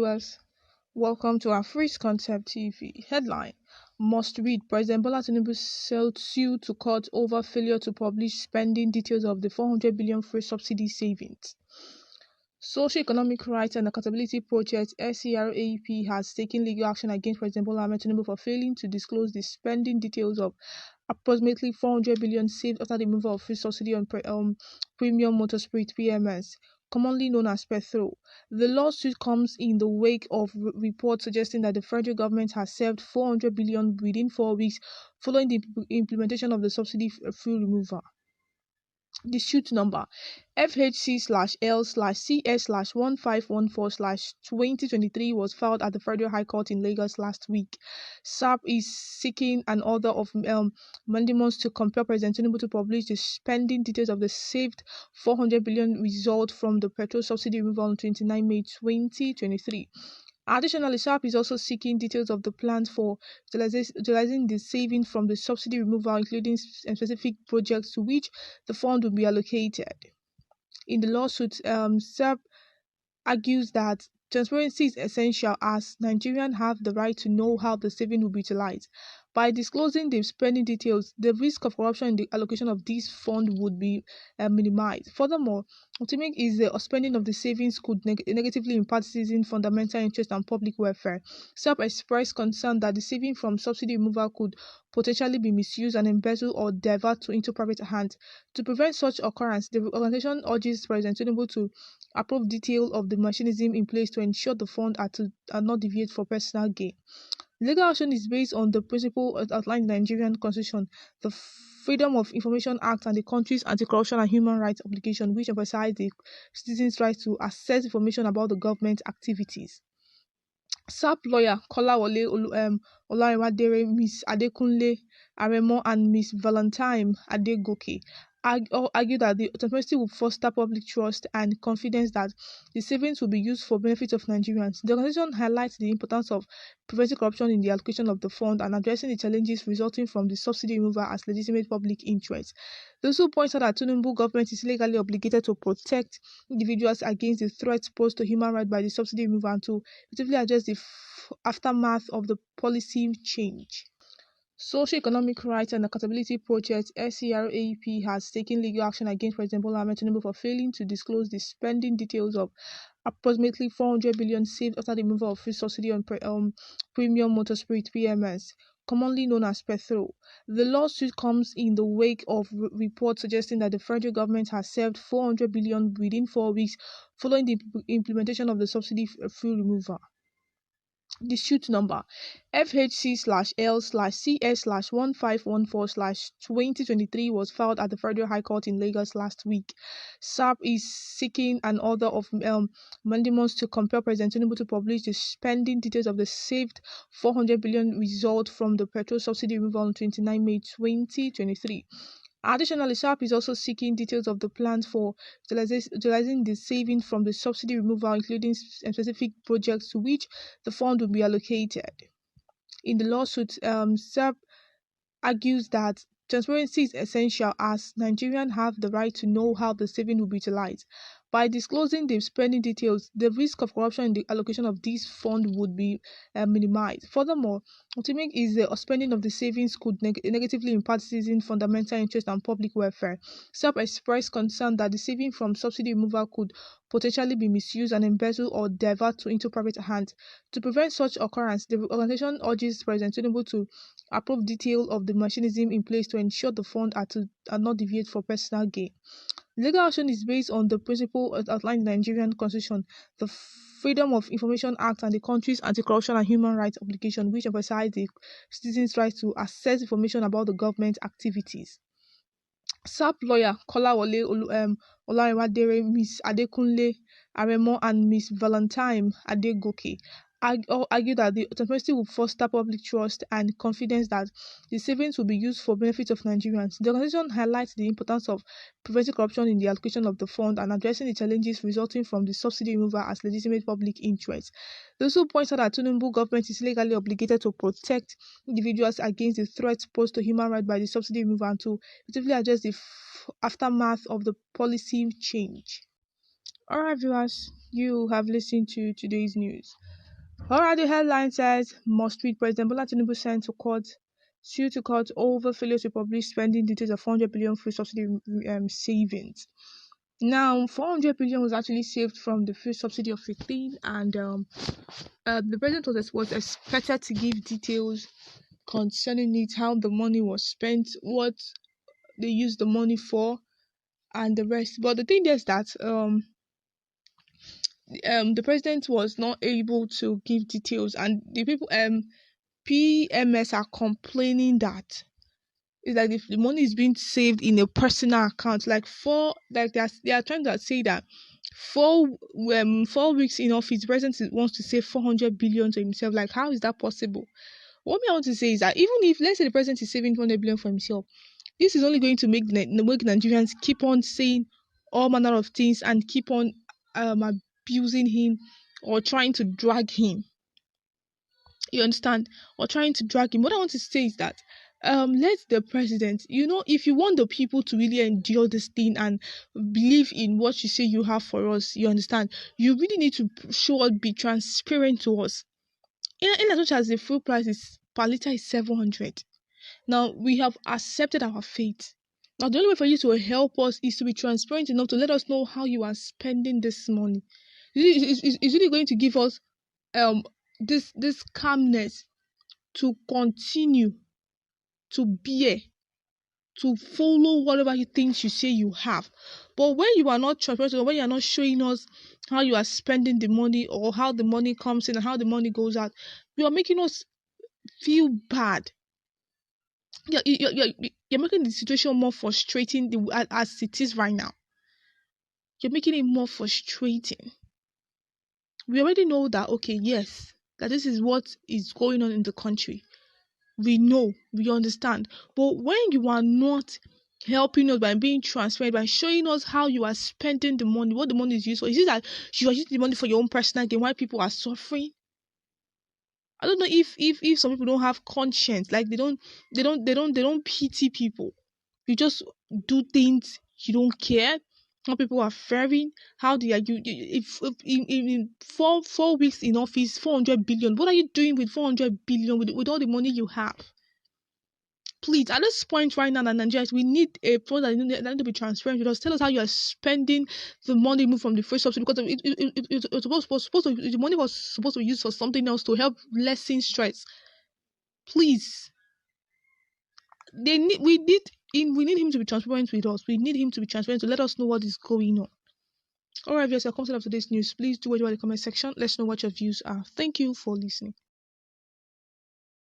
viewers, welcome to our Free Concept TV. Headline: Must read: President Bola Tinubu sued to court over failure to publish spending details of the 400 billion free subsidy savings. Socio-Economic Rights and Accountability Project (SERAP) has taken legal action against President Bola Tinubu for failing to disclose the spending details of approximately 400 billion saved after the removal of free subsidy on premium motor spirit (PMS), commonly known as petrol. The lawsuit comes in the wake of reports suggesting that the federal government has saved 400 billion within 4 weeks following the implementation of the subsidy fuel removal. The suit number FHC/L/CS/1514/2023 was filed at the Federal High Court in Lagos last week. SAP is seeking an order of mandamus to compel President Tinubu to publish the spending details of the saved 400 billion result from the petrol subsidy removal on 29 May 2023. Additionally, SAP is also seeking details of the plans for utilizing the savings from the subsidy removal, including specific projects to which the fund will be allocated. In the lawsuit, SAP argues that transparency is essential as Nigerians have the right to know how the savings will be utilized. By disclosing the spending details, the risk of corruption in the allocation of these funds would be minimized. Furthermore, ultimately, is the spending of the savings could negatively impact citizens' fundamental interest and public welfare. SAP expressed concern that the savings from subsidy removal could potentially be misused and embezzled or diverted into private hands. To prevent such occurrence, the organization urges President Tinubu to approve details of the mechanism in place to ensure the funds are not deviated for personal gain. Legal action is based on the principle outlined in the Nigerian Constitution, the Freedom of Information Act, and the country's Anti-Corruption and Human Rights Obligation, which emphasize the citizens' right to access information about the government activities. SAP lawyer Kolawole Olariwadere, Ms. Adekunle Aremo, and Ms. Valentine Adegoke argue that the transparency will foster public trust and confidence that the savings will be used for benefit of Nigerians. The organization highlights the importance of preventing corruption in the allocation of the fund and addressing the challenges resulting from the subsidy removal as legitimate public interest. They also point out that the Tinubu government is legally obligated to protect individuals against the threats posed to human rights by the subsidy removal and to effectively address the aftermath of the policy change. Socio-Economic Rights and Accountability Project (SERAP) has taken legal action against President Bola Tinubu for failing to disclose the spending details of approximately 400 billion saved after the removal of free subsidy on premium motor spirit (PMS), commonly known as petrol. The lawsuit comes in the wake of reports suggesting that the federal government has saved 400 billion within 4 weeks following the implementation of the subsidy fuel removal. The suit number FHC/L/CS/1514/2023 was filed at the Federal High Court in Lagos last week. SAP is seeking an order of mandamus to compel President Tinubu to publish the spending details of the saved 400 billion result from the petrol subsidy removal on 29 May 2023. Additionally, SAP is also seeking details of the plans for utilizing the savings from the subsidy removal, including specific projects to which the fund will be allocated. In the lawsuit, SAP argues that transparency is essential as Nigerians have the right to know how the savings will be utilized. By disclosing the spending details, the risk of corruption in the allocation of these funds would be minimized. Furthermore, ultimately, is the spending of the savings could negatively impact citizens' fundamental interest and public welfare. SAP expressed concern that the savings from subsidy removal could potentially be misused and embezzled or diverted into private hands. To prevent such occurrence, the organization urges President Tinubu to approve details of the mechanism in place to ensure the funds are not deviated for personal gain. Legal action is based on the principle outlined in the Nigerian Constitution, the Freedom of Information Act, and the country's Anti-Corruption and Human Rights Obligation, which emphasize the citizens' right to access information about the government activities. SAP lawyer Kolawole Olariwadere, Ms. Adekunle Aremo, and Ms. Valentine Adegoke argue that the transparency will foster public trust and confidence that the savings will be used for benefit of Nigerians. The organization highlights the importance of preventing corruption in the allocation of the fund and addressing the challenges resulting from the subsidy removal as legitimate public interest. They also point out that the Tinubu government is legally obligated to protect individuals against the threats posed to human rights by the subsidy removal and to effectively address the aftermath of the policy change. Alright, viewers, you have listened to today's news. Alright, the headline says, must read President Bola Tinubu sent to court, sued to court over failure to publish spending details of 400 billion free subsidy savings. Now, 400 billion was actually saved from the free subsidy of 15, and the president was expected to give details concerning it, how the money was spent, what they used the money for, and the rest. But the thing is that the president was not able to give details, and the people PMS are complaining that it's like if the money is being saved in a personal account, like they are trying to say that 4 weeks in office, the president wants to save 400 billion to himself. Like, how is that possible? What I want to say is that even if, let's say, the president is saving 200 billion for himself, this is only going to make Nigerians keep on saying all manner of things and keep on abusing him or trying to drag him. You understand? Or trying to drag him. What I want to say is that let the president, if you want the people to really endure this thing and believe in what you say you have for us, you understand, you really need to show us, be transparent to us. In as much as the fuel price is per liter is 700. Now we have accepted our fate. Now the only way for you to help us is to be transparent enough to let us know how you are spending this money. Is really going to give us this calmness to continue to bear, to follow whatever things you say you have. But when you are not transparent, or when you are not showing us how you are spending the money, or how the money comes in and how the money goes out, you are making us feel bad. You're making the situation more frustrating as it is right now. You're making it more frustrating. We already know that, okay, yes, that this is what is going on in the country. We know, we understand. But when you are not helping us by being transparent, by showing us how you are spending the money, what the money is used for, is it that you are using the money for your own personal gain while people are suffering? I don't know if some people don't have conscience, like they don't pity people. You just do things, you don't care how people are faring, how they are. If in 4 weeks in office, 400 billion. What are you doing with 400 billion with all the money you have? Please, at this point right now in Nigeria, we need a product that need to be transparent with us. Tell us how you are spending the money moved from the free subsidy, because it's supposed to, the money was supposed to be used for something else to help lessen stress. Please, we need him to be transparent with us. We need him to be transparent to let us know what is going on. Alright, viewers, you're coming up to today's news. Please do what you want in the comment section. Let's know what your views are. Thank you for listening.